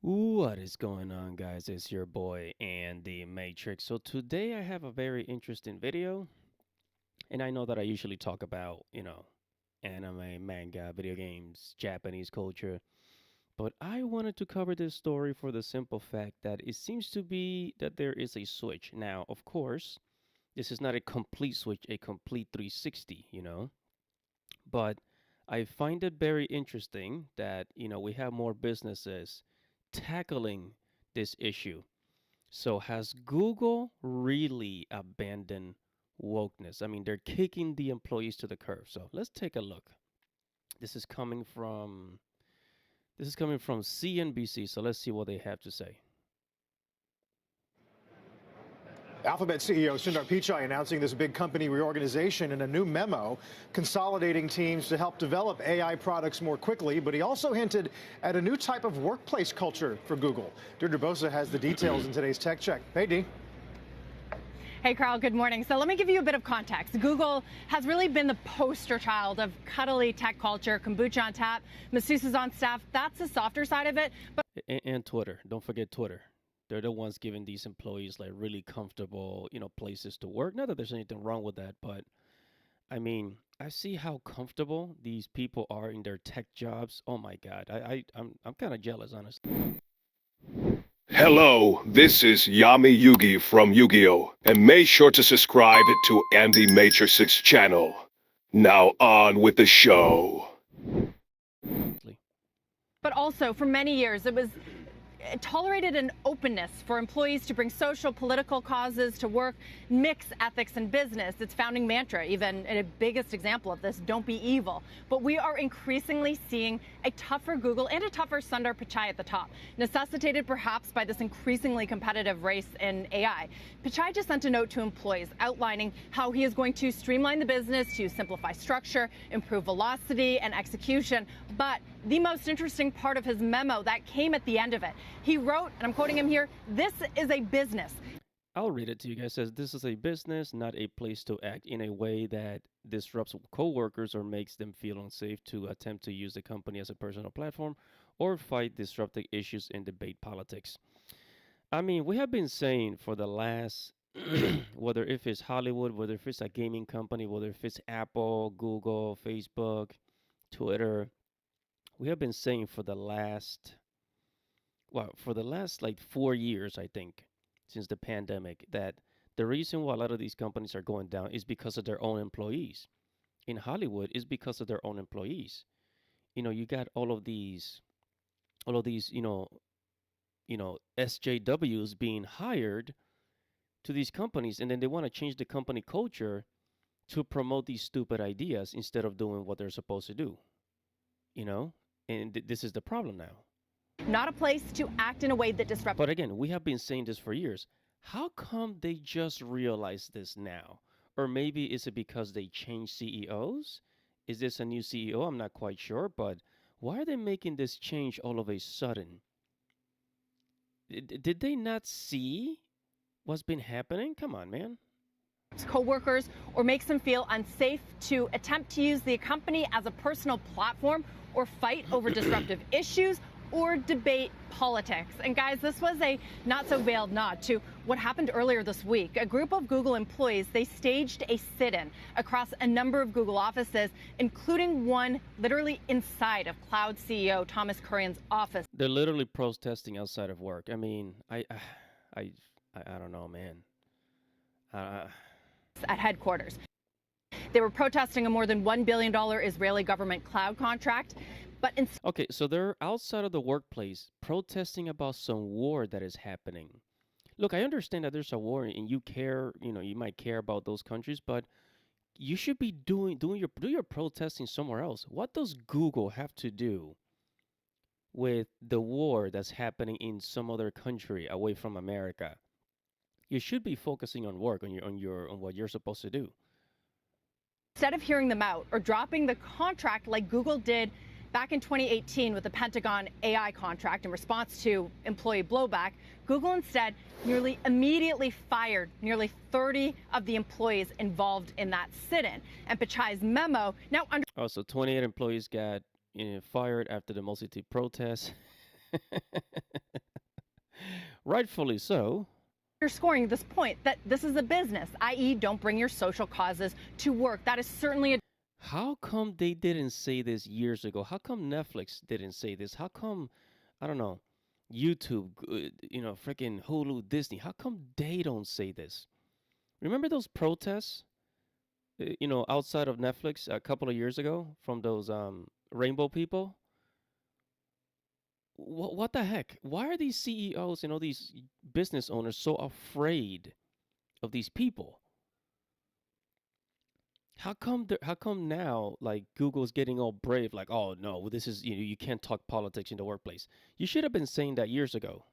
What is going on, guys? It's your boy and the Matrix. So today I have a very interesting video, and I know that I usually talk about, anime, manga, video games, Japanese culture, but I wanted to cover this story for the simple fact that it seems to be that there is a switch. Now, of course, this is not a complete switch, a complete 360, but I find it very interesting that, we have more businesses tackling this issue. So has Google really abandoned wokeness? I mean, they're kicking the employees to the curb. So let's take a look. This is coming from CNBC. So let's see what they have to say. Alphabet CEO Sundar Pichai announcing this big company reorganization in a new memo, consolidating teams to help develop AI products more quickly. But he also hinted at a new type of workplace culture for Google. Deirdre Bosa has the details in today's Tech Check. Hey, Dee. Hey, Carl, good morning. So let me give you a bit of context. Google has really been the poster child of cuddly tech culture, kombucha on tap, masseuses on staff. That's the softer side of it. But And Twitter. Don't forget Twitter. They're the ones giving these employees like really comfortable, places to work. Not that there's anything wrong with that, but I mean, I see how comfortable these people are in their tech jobs. Oh my God, I'm kind of jealous, honestly. Hello, this is Yami Yugi from Yu-Gi-Oh! And make sure to subscribe to Andy Matrix's channel. Now on with the show. But also, for many years, it tolerated an openness for employees to bring social, political causes to work, mix ethics and business. Its founding mantra, even a biggest example of this, don't be evil. But we are increasingly seeing a tougher Google and a tougher Sundar Pichai at the top, necessitated perhaps by this increasingly competitive race in AI. Pichai just sent a note to employees outlining how he is going to streamline the business to simplify structure, improve velocity and execution. But the most interesting part of his memo that came at the end of it, he wrote, and I'm quoting him here, "This is a business." I'll read it to you guys. It says this is a business, not a place to act in a way that disrupts coworkers or makes them feel unsafe to attempt to use the company as a personal platform or fight disruptive issues in debate politics. I mean, we have been saying for the last whether if it's Hollywood, whether if it's a gaming company, whether if it's Apple, Google, Facebook, Twitter, we have been saying for the last like 4 years, I think, since the pandemic, that the reason why a lot of these companies are going down is because of their own employees. In Hollywood, is because of their own employees. You got all of these, SJWs being hired to these companies, and then they want to change the company culture to promote these stupid ideas instead of doing what they're supposed to do. And this is the problem now. Not a place to act in a way that disrupts. But again, we have been saying this for years. How come they just realize this now? Or maybe is it because they changed CEOs? Is this a new CEO? I'm not quite sure, but why are they making this change all of a sudden? Did they not see what's been happening? Come on, man. Co-workers or makes them feel unsafe to attempt to use the company as a personal platform or fight over disruptive issues or debate politics. And guys, this was a not so veiled nod to what happened earlier this week. A group of Google employees, they staged a sit-in across a number of Google offices, including one literally inside of Cloud CEO Thomas Kurian's office. They're literally protesting outside of work. I mean, I don't know, man. At headquarters. They were protesting a more than $1 billion Israeli government cloud contract. But okay, so they're outside of the workplace protesting about some war that is happening. Look, I understand that there's a war and you care, you might care about those countries, but you should be do your protesting somewhere else. What does Google have to do with the war that's happening in some other country away from America? You should be focusing on work, on what you're supposed to do. Instead of hearing them out or dropping the contract like Google did back in 2018 with the Pentagon AI contract in response to employee blowback, Google instead nearly immediately fired nearly 30 of the employees involved in that sit-in. And Pichai's memo now under. Oh, so 28 employees got fired after the multitude protests. rightfully so. Underscoring this point that this is a business, i.e., don't bring your social causes to work. That is certainly a How come they didn't say this years ago? How come Netflix didn't say this? How come, I don't know, YouTube, freaking Hulu, Disney? How come they don't say this? Remember those protests, outside of Netflix a couple of years ago from those rainbow people? What the heck? Why are these CEOs and all these business owners so afraid of these people? How come now like Google's getting all brave like, "Oh no, this is you can't talk politics in the workplace." You should have been saying that years ago.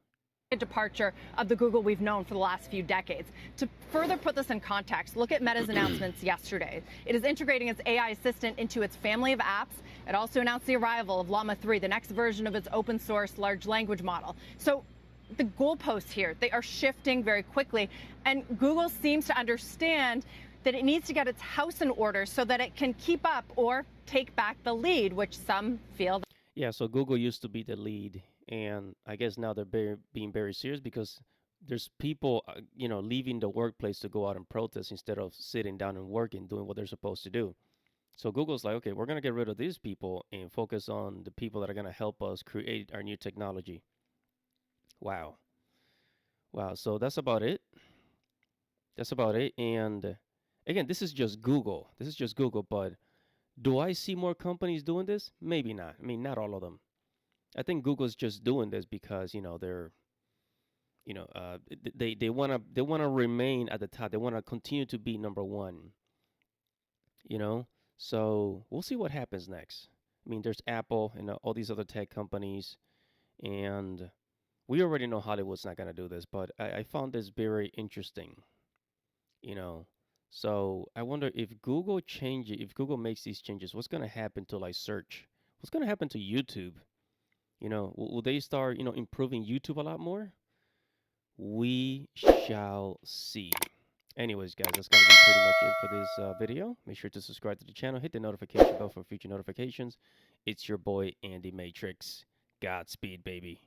departure of the Google we've known for the last few decades. To further put this in context, look at Meta's announcements yesterday. It is integrating its AI assistant into its family of apps. It also announced the arrival of Llama 3, the next version of its open source large language model. So the goalposts here, they are shifting very quickly. And Google seems to understand that it needs to get its house in order so that it can keep up or take back the lead, which some feel. Yeah, so Google used to be the lead, and I guess now they're being very serious because there's people, leaving the workplace to go out and protest instead of sitting down and working, doing what they're supposed to do. So Google's like, okay, we're gonna get rid of these people and focus on the people that are gonna help us create our new technology. Wow, wow. So that's about it. That's about it. And again, this is just Google. This is just Google, but do I see more companies doing this? Maybe not. I mean, not all of them. I think Google's just doing this because they're they wanna remain at the top. They wanna continue to be number one. You know, so we'll see what happens next. I mean, there's Apple and all these other tech companies, and we already know Hollywood's not gonna do this, but I found this very interesting. You know, so I wonder if Google makes these changes, what's gonna happen to like search? What's gonna happen to YouTube? Will they start, improving YouTube a lot more? We shall see. Anyways, guys, that's going to be pretty much it for this video. Make sure to subscribe to the channel. Hit the notification bell for future notifications. It's your boy, Andy Matrix. Godspeed, baby.